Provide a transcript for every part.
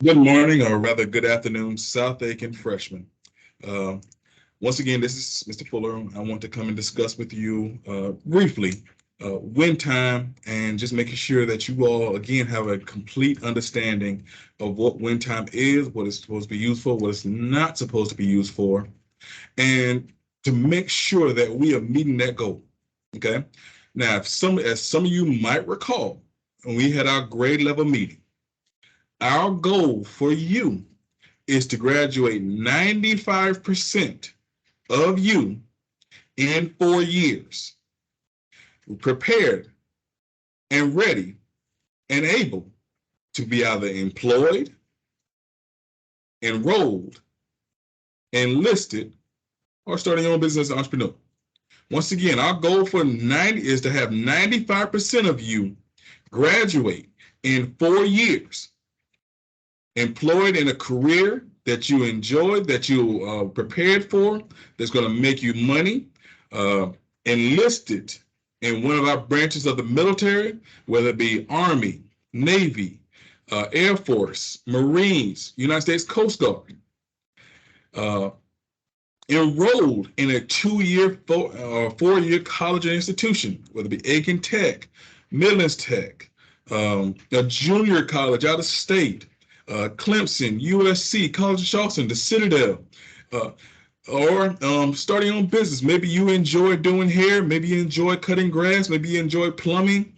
Good morning, or rather, good afternoon, South Aiken freshmen. Uh, Once again, this is Mr. Fuller. I want to come and discuss with you briefly win time and just making sure that you all, again, have a complete understanding of what win time is, what it's supposed to be used for, what it's not supposed to be used for, and to make sure that we are meeting that goal. Okay. Now, as some of you might recall, when we had our grade level meeting, our goal for you is to graduate 95% of you in 4 years, prepared and ready and able to be either employed, enrolled, enlisted, or starting your own business as an entrepreneur. Once again, our goal for 90 is to have 95% of you graduate in 4 years, employed in a career that you enjoy, that you prepared for, that's going to make you money, uh, enlisted in one of our branches of the military, whether it be Army, Navy, Air Force, Marines, United States Coast Guard, uh, enrolled in a 2 year, 4 year college or institution, whether it be Aiken Tech, Midlands Tech, a junior college out of state, Clemson, USC, College of Charleston, the Citadel, uh, or starting your own business. Maybe you enjoy doing hair, maybe you enjoy cutting grass, maybe you enjoy plumbing,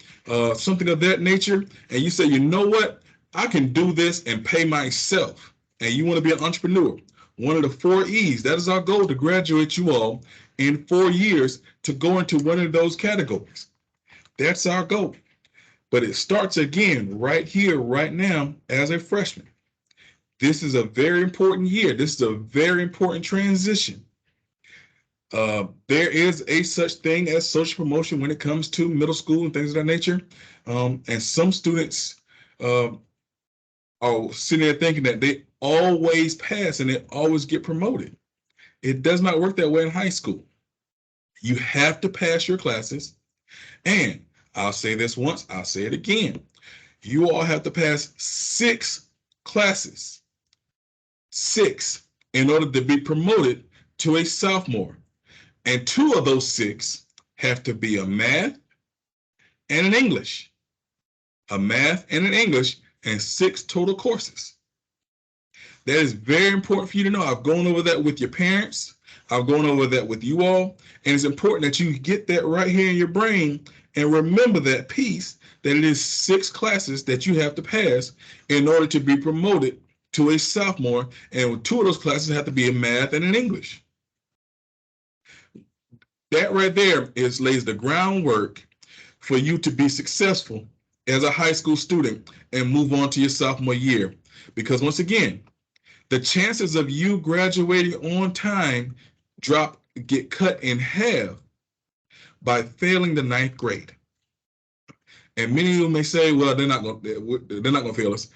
something of that nature, and you say, you know what, I can do this and pay myself, and you want to be an entrepreneur. One of the 4 E's, that is our goal, to graduate you all in 4 years to go into one of those categories. That's our goal. But it starts again right here, right now, as a freshman. This is a very important year. This is a very important transition. There is a such thing as social promotion when it comes to middle school and things of that nature. And some students uh, are sitting there thinking that they always pass and they always get promoted. It does not work that way in high school. You have to pass your classes. And I'll say this once, I'll say it again. You all have to pass 6 classes, 6, in order to be promoted to a sophomore. And 2 of those 6 have to be a math and an English. A math and an English, and 6 total courses. That is very important for you to know. I've gone over that with your parents. I've gone over that with you all. And it's important that you get that right here in your brain and remember that piece, that it is 6 classes that you have to pass in order to be promoted to a sophomore. And 2 of those classes have to be a math and an English. That right there lays the groundwork for you to be successful as a high school student and move on to your sophomore year. Because once again, the chances of you graduating on time get cut in half by failing the ninth grade. And many of you may say, "Well, they're not going to fail us."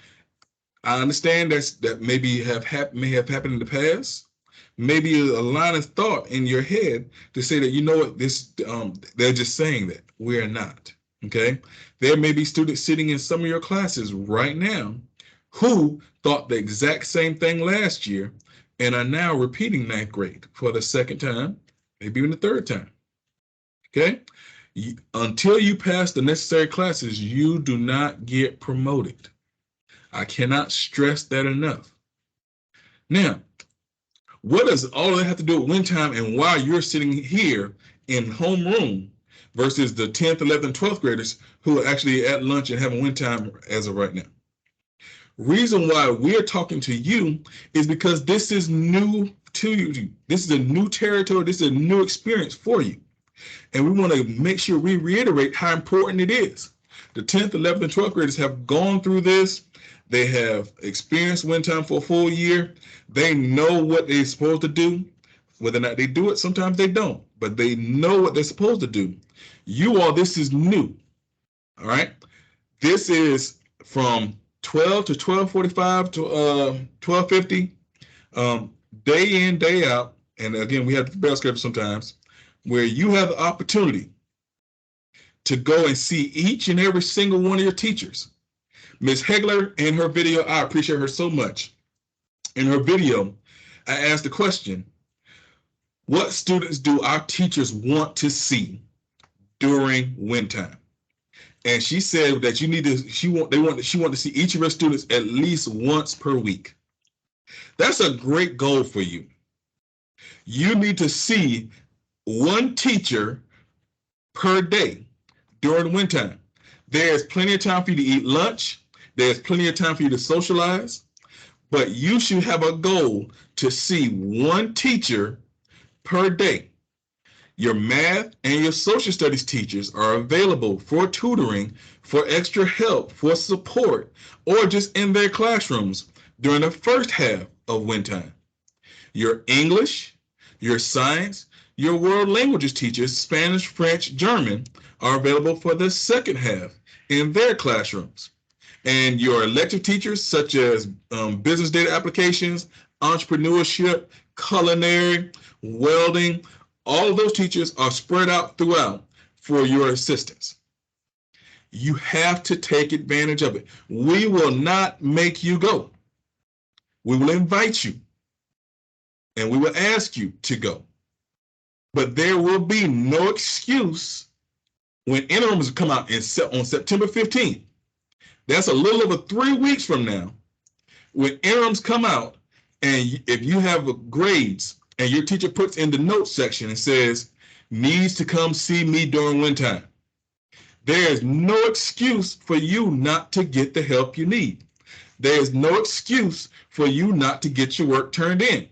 I understand that may have happened in the past. Maybe a line of thought in your head to say that, you know what, they're just saying that. We're not. Okay. There may be students sitting in some of your classes right now who thought the exact same thing last year and are now repeating ninth grade for the second time, maybe even the third time. Okay. Until you pass the necessary classes, you do not get promoted. I cannot stress that enough. Now, what does all that have to do with win time and why you're sitting here in homeroom versus the 10th, 11th, and 12th graders who are actually at lunch and having win time as of right now? Reason why we're talking to you is because this is new to you. This is a new territory. This is a new experience for you. And we want to make sure we reiterate how important it is. The 10th, 11th, and 12th graders have gone through this. They have experienced win time for a full year. They know what they're supposed to do. Whether or not they do it, sometimes they don't, but they know what they're supposed to do. You all, this is new. All right. This is from 12 to 12:45 to 12:50, day in, day out. And again, we have the bell schedule sometimes where you have the opportunity to go and see each and every single one of your teachers. Ms. Hegler, in her video, I appreciate her so much. In her video, I asked the question, what students do our teachers want to see during win time? And she said that she want to see each of her students at least once per week. That's a great goal for you. You need to see one teacher per day during win time. There's plenty of time for you to eat lunch. There's plenty of time for you to socialize. But you should have a goal to see one teacher per day. Your math and your social studies teachers are available for tutoring, for extra help, for support, or just in their classrooms during the first half of win time. Your English, your science, your world languages teachers, Spanish, French, German, are available for the second half in their classrooms. And your elective teachers, such as business data applications, entrepreneurship, culinary, welding, all of those teachers are spread out throughout for your assistance. You have to take advantage of it. We will not make you go. We will invite you and we will ask you to go. But there will be no excuse when interims come out on September 15th. That's a little over 3 weeks from now. When interims come out, and if you have grades and your teacher puts in the notes section and says, needs to come see me during win time, there is no excuse for you not to get the help you need. There is no excuse for you not to get your work turned in.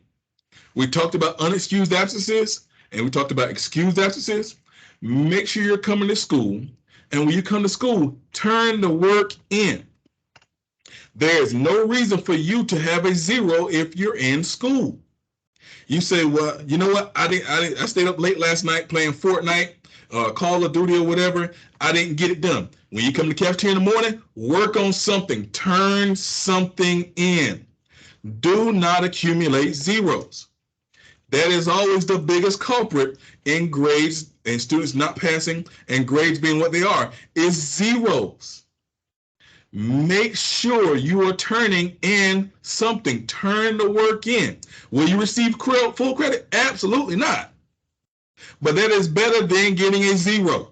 We talked about unexcused absences and we talked about excused absences. Make sure you're coming to school, and when you come to school, turn the work in. There is no reason for you to have a 0 if you're in school. You say, well, you know what? I stayed up late last night playing Fortnite, Call of Duty or whatever. I didn't get it done. When you come to the cafeteria in the morning, work on something. Turn something in. Do not accumulate zeros. That is always the biggest culprit in grades and students not passing and grades being what they are, is zeros. Make sure you are turning in something. Turn the work in. Will you receive full credit? Absolutely not. But that is better than getting a 0.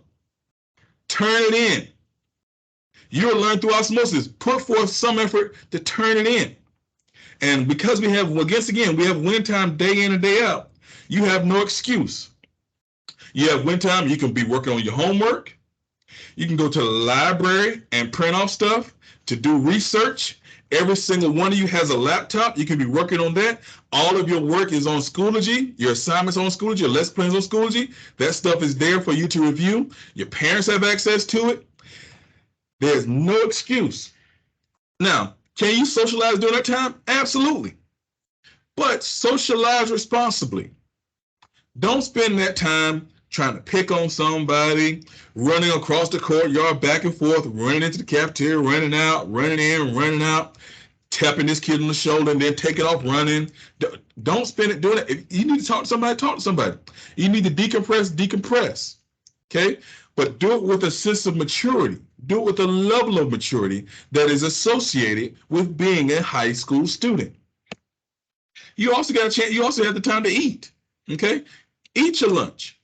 Turn it in. You'll learn through osmosis. Put forth some effort to turn it in. And because we have, we have win time day in and day out, you have no excuse. You have win time, you can be working on your homework. You can go to the library and print off stuff to do research. Every single one of you has a laptop. You can be working on that. All of your work is on Schoology. Your assignments on Schoology, your lesson plans on Schoology. That stuff is there for you to review. Your parents have access to it. There's no excuse. Now, can you socialize during that time? Absolutely. But socialize responsibly. Don't spend that time trying to pick on somebody, running across the courtyard back and forth, running into the cafeteria, running out, running in, running out, tapping this kid on the shoulder and then taking off running. Don't spend it doing it. If you need to talk to somebody, talk to somebody. You need to decompress. Okay? But do it with a sense of maturity. Do it with a level of maturity that is associated with being a high school student. You also got a chance, you also have the time to eat. Okay? Eat your lunch.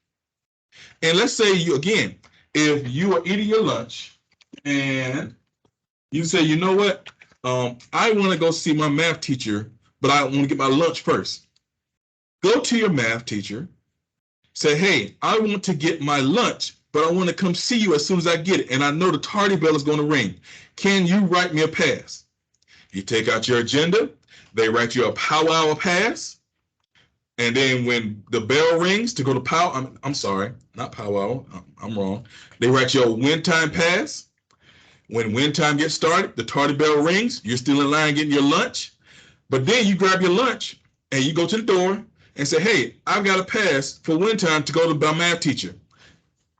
And let's say if you are eating your lunch and you say, you know what, I want to go see my math teacher, but I want to get my lunch first. Go to your math teacher, say, hey, I want to get my lunch, but I want to come see you as soon as I get it. And I know the tardy bell is going to ring. Can you write me a pass? You take out your agenda. They write you a powwow pass. And then when the bell rings to go to I'm sorry, not powwow, I'm wrong. They write you a win time pass. When win time gets started, the tardy bell rings, you're still in line getting your lunch. But then you grab your lunch and you go to the door and say, hey, I've got a pass for win time to go to my math teacher.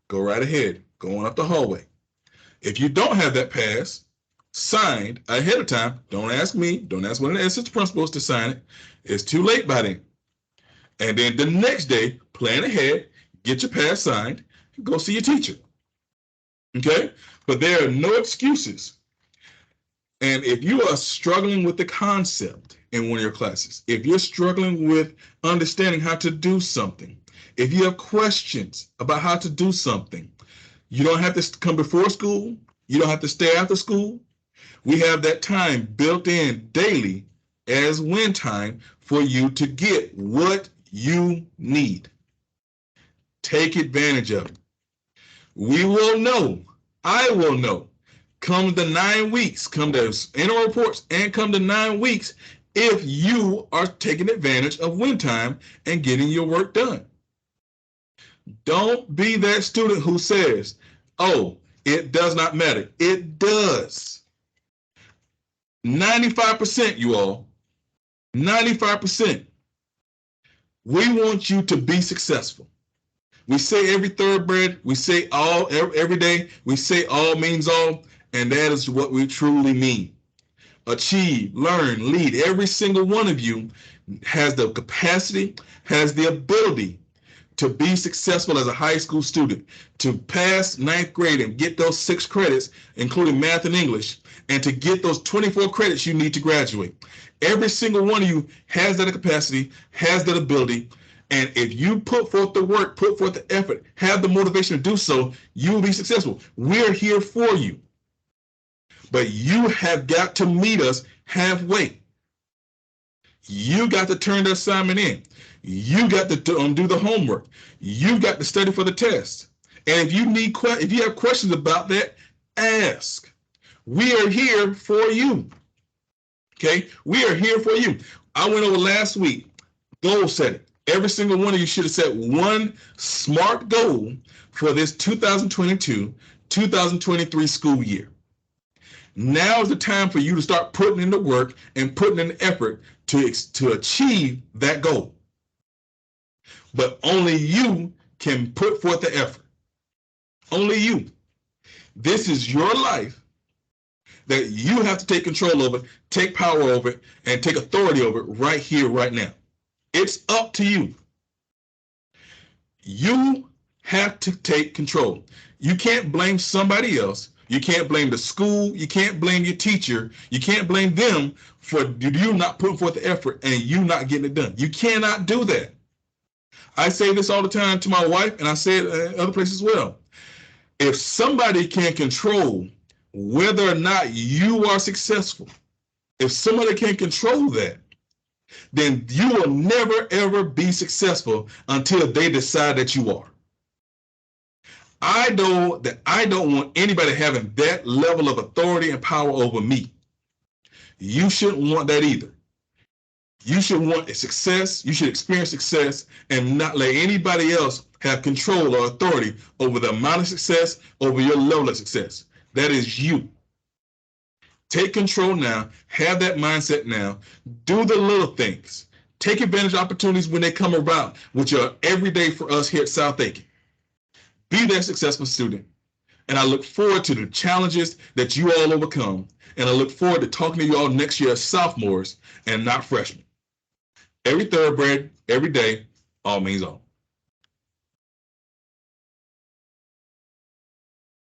Go right ahead, go on up the hallway. If you don't have that pass signed ahead of time, don't ask me, don't ask one of the assistant principals to sign it. It's too late by then. And then the next day, plan ahead, get your pass signed, and go see your teacher. Okay? But there are no excuses. And if you are struggling with the concept in one of your classes, if you're struggling with understanding how to do something, if you have questions about how to do something, you don't have to come before school. You don't have to stay after school. We have that time built in daily as win time for you to get what you need. Take advantage of it. We will know, I will know, come the 9 weeks, come the annual reports, and come the 9 weeks if you are taking advantage of win time and getting your work done. Don't be that student who says, oh, it does not matter. It does. 95%, you all, 95%. We want you to be successful. We say every thoroughbred, we say all every day, we say all means all, and that is what we truly mean. Achieve, learn, lead. Every single one of you has the capacity, has the ability to be successful as a high school student, to pass 9th grade and get those 6 credits, including math and English, and to get those 24 credits you need to graduate. Every single one of you has that capacity, has that ability, and if you put forth the work, put forth the effort, have the motivation to do so, you will be successful. We're here for you. But you have got to meet us halfway. You got to turn the assignment in. You got to do the homework. You got to study for the test. And if you have questions about that, ask. We are here for you. Okay? We are here for you. I went over last week, goal setting. Every single one of you should have set one SMART goal for this 2022-2023 school year. Now is the time for you to start putting in the work and putting in the effort to achieve that goal. But only you can put forth the effort. Only you. This is your life that you have to take control over, take power over it, and take authority over it right here, right now. It's up to you. You have to take control. You can't blame somebody else. You can't blame the school. You can't blame your teacher. You can't blame them for you not putting forth the effort and you not getting it done. You cannot do that. I say this all the time to my wife, and I say it in other places as well. If somebody can control whether or not you are successful, if somebody can control that, then you will never, ever be successful until they decide that you are. I know that I don't want anybody having that level of authority and power over me. You shouldn't want that either. You should want a success. You should experience success and not let anybody else have control or authority over the amount of success, over your level of success. That is you. Take control now. Have that mindset now. Do the little things. Take advantage of opportunities when they come around, which are every day for us here at South Aiken. Be that successful student. And I look forward to the challenges that you all overcome. And I look forward to talking to you all next year as sophomores and not freshmen. Every thoroughbred, every day, all means all.